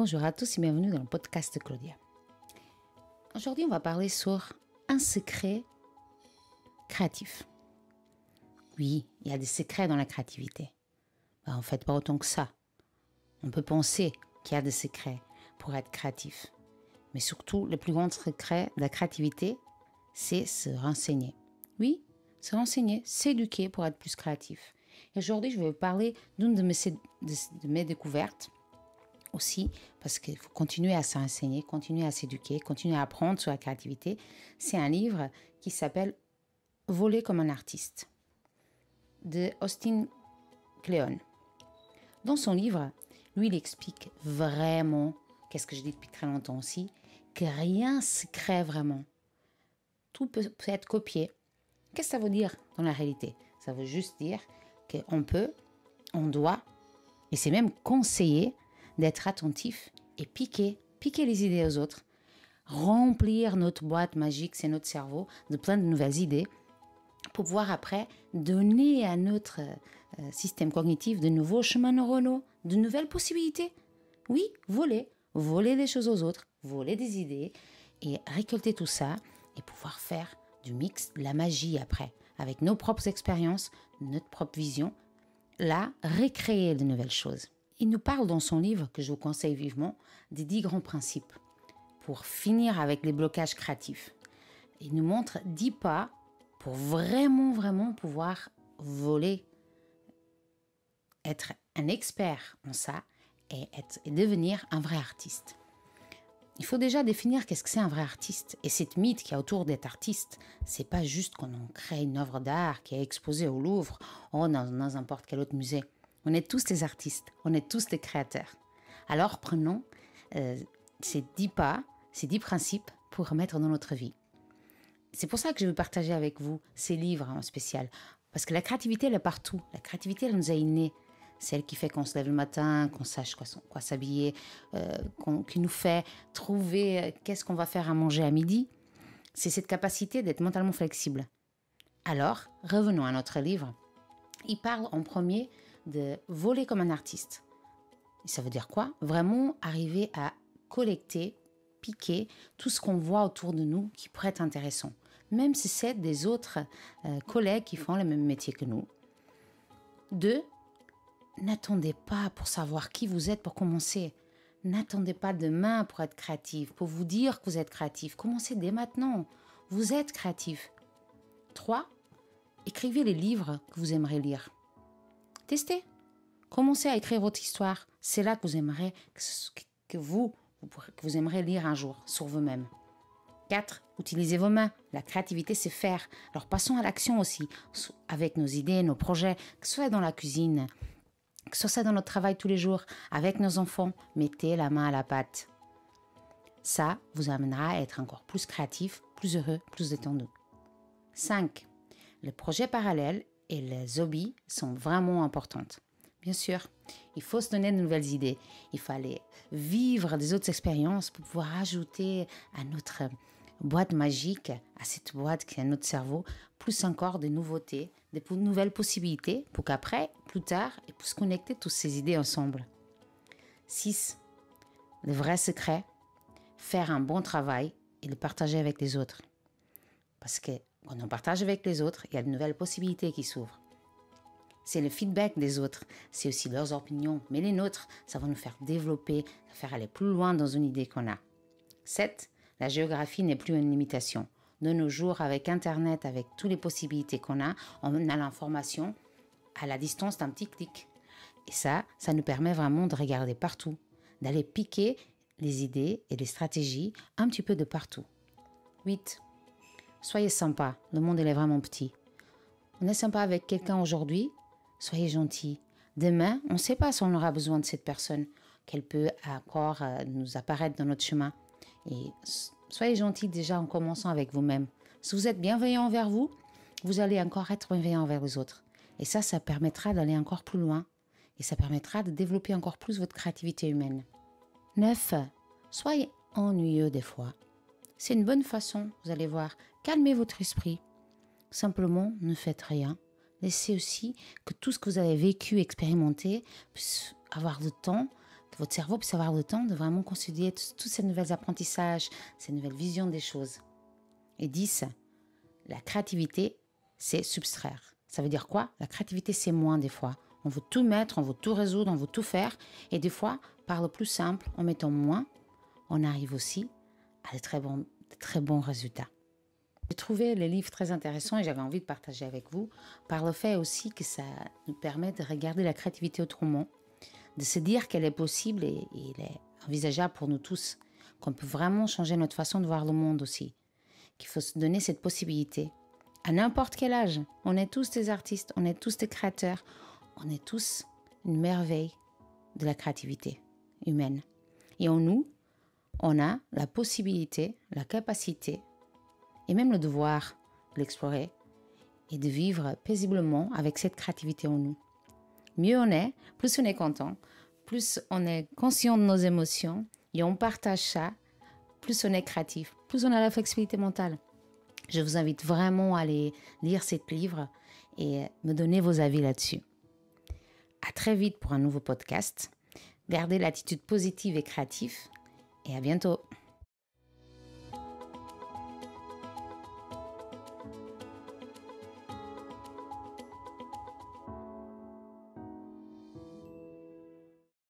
Bonjour à tous et bienvenue dans le podcast de Claudia. Aujourd'hui, on va parler sur un secret créatif. Oui, il y a des secrets dans la créativité. En fait, pas autant que ça. On peut penser qu'il y a des secrets pour être créatif. Mais surtout, le plus grand secret de la créativité, c'est se renseigner. Oui, se renseigner, s'éduquer pour être plus créatif. Et aujourd'hui, je vais vous parler d'une de mes découvertes aussi, parce qu'il faut continuer à s'enseigner, continuer à s'éduquer, continuer à apprendre sur la créativité. C'est un livre qui s'appelle « Voler comme un artiste » de Austin Kleon. Dans son livre, lui, il explique vraiment, qu'est-ce que je dis depuis très longtemps aussi, que rien ne se crée vraiment. Tout peut être copié. Qu'est-ce que ça veut dire dans la réalité? Ça veut juste dire qu'on peut, on doit, et c'est même conseillé d'être attentif et piquer les idées aux autres, remplir notre boîte magique, c'est notre cerveau, de plein de nouvelles idées, pour pouvoir après donner à notre système cognitif de nouveaux chemins neuronaux, de nouvelles possibilités. Oui, voler des choses aux autres, voler des idées, et récolter tout ça, et pouvoir faire du mix, de la magie après, avec nos propres expériences, notre propre vision, là, recréer de nouvelles choses. Il nous parle dans son livre, que je vous conseille vivement, des 10 grands principes pour finir avec les blocages créatifs. Il nous montre 10 pas pour vraiment pouvoir voler, être un expert en ça et devenir un vrai artiste. Il faut déjà définir qu'est-ce que c'est un vrai artiste. Et cette mythe qu'il y a autour d'être artiste, c'est pas juste qu'on crée une œuvre d'art qui est exposée au Louvre ou dans n'importe quel autre musée. On est tous des artistes, on est tous des créateurs. Alors prenons ces 10 pas, ces 10 principes pour remettre dans notre vie. C'est pour ça que je veux partager avec vous ces livres en spécial. Parce que la créativité, elle est partout. La créativité, elle nous a innée. Celle qui fait qu'on se lève le matin, qu'on sache quoi s'habiller, qui nous fait trouver qu'est-ce qu'on va faire à manger à midi. C'est cette capacité d'être mentalement flexible. Alors, revenons à notre livre. Il parle en premier de voler comme un artiste. Et ça veut dire quoi? Vraiment arriver à collecter, piquer tout ce qu'on voit autour de nous qui pourrait être intéressant. Même si c'est des autres collègues qui font le même métier que nous. 2. N'attendez pas pour savoir qui vous êtes pour commencer. N'attendez pas demain pour être créatif, pour vous dire que vous êtes créatif. Commencez dès maintenant. Vous êtes créatif. 3. Écrivez les livres que vous aimeriez lire. Testez. Commencez à écrire votre histoire. C'est là que vous aimerez que vous aimerez lire un jour sur vous-même. 4. Utilisez vos mains. La créativité, c'est faire. Alors passons à l'action aussi, avec nos idées, nos projets, que ce soit dans la cuisine, que ce soit dans notre travail tous les jours, avec nos enfants. Mettez la main à la pâte. Ça vous amènera à être encore plus créatif, plus heureux, plus détendu. 5. Les projets parallèles et les hobbies sont vraiment importantes. Bien sûr, il faut se donner de nouvelles idées. Il faut aller vivre des autres expériences pour pouvoir ajouter à notre boîte magique, à cette boîte qui est notre cerveau, plus encore de nouveautés, de nouvelles possibilités pour qu'après, plus tard, on puisse connecter toutes ces idées ensemble. 6. Le vrai secret, faire un bon travail et le partager avec les autres. Parce que quand on partage avec les autres, il y a de nouvelles possibilités qui s'ouvrent. C'est le feedback des autres, c'est aussi leurs opinions, mais les nôtres, ça va nous faire développer, faire aller plus loin dans une idée qu'on a. 7. La géographie n'est plus une limitation. De nos jours, avec Internet, avec toutes les possibilités qu'on a, on a l'information à la distance d'un petit clic. Et ça nous permet vraiment de regarder partout, d'aller piquer les idées et les stratégies un petit peu de partout. 8. Soyez sympa, le monde il est vraiment petit. On est sympa avec quelqu'un aujourd'hui, soyez gentil. Demain, on ne sait pas si on aura besoin de cette personne, qu'elle peut encore nous apparaître dans notre chemin. Et soyez gentil déjà en commençant avec vous-même. Si vous êtes bienveillant envers vous, vous allez encore être bienveillant envers les autres. Et ça permettra d'aller encore plus loin. Et ça permettra de développer encore plus votre créativité humaine. 9. Soyez ennuyeux des fois. C'est une bonne façon, vous allez voir. Calmez votre esprit. Simplement, ne faites rien. Laissez aussi que tout ce que vous avez vécu, expérimenté, puisse avoir le temps, votre cerveau puisse avoir le temps de vraiment considérer tous ces nouveaux apprentissages, ces nouvelles visions des choses. Et 10, la créativité, c'est subtraire. Ça veut dire quoi? La créativité, c'est moins des fois. On veut tout mettre, on veut tout résoudre, on veut tout faire. Et des fois, par le plus simple, en mettant moins, on arrive aussi à de très bons résultats. J'ai trouvé le livre très intéressant et j'avais envie de partager avec vous par le fait aussi que ça nous permet de regarder la créativité autrement, de se dire qu'elle est possible et elle est envisageable pour nous tous, qu'on peut vraiment changer notre façon de voir le monde aussi, qu'il faut se donner cette possibilité. À n'importe quel âge, on est tous des artistes, on est tous des créateurs, on est tous une merveille de la créativité humaine. Et en nous, on a la possibilité, la capacité et même le devoir de l'explorer et de vivre paisiblement avec cette créativité en nous. Mieux on est, plus on est content, plus on est conscient de nos émotions et on partage ça, plus on est créatif, plus on a la flexibilité mentale. Je vous invite vraiment à aller lire ce livre et me donner vos avis là-dessus. À très vite pour un nouveau podcast. Gardez l'attitude positive et créative et à bientôt.